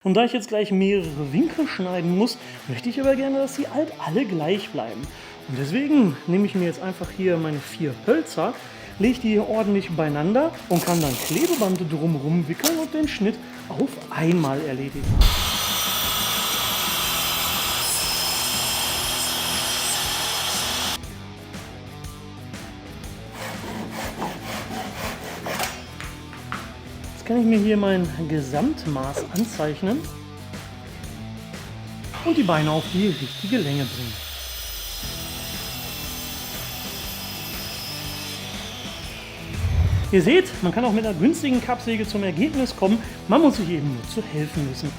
Und da ich jetzt gleich mehrere Winkel schneiden muss, möchte ich aber gerne, dass sie halt alle gleich bleiben. Und deswegen nehme ich mir jetzt einfach hier meine 4 Hölzer, lege die hier ordentlich beieinander und kann dann Klebeband drumherum wickeln und den Schnitt auf einmal erledigen. Jetzt kann ich mir hier mein Gesamtmaß anzeichnen und die Beine auf die richtige Länge bringen. Ihr seht, man kann auch mit einer günstigen Kappsäge zum Ergebnis kommen, man muss sich eben nur zu helfen wissen.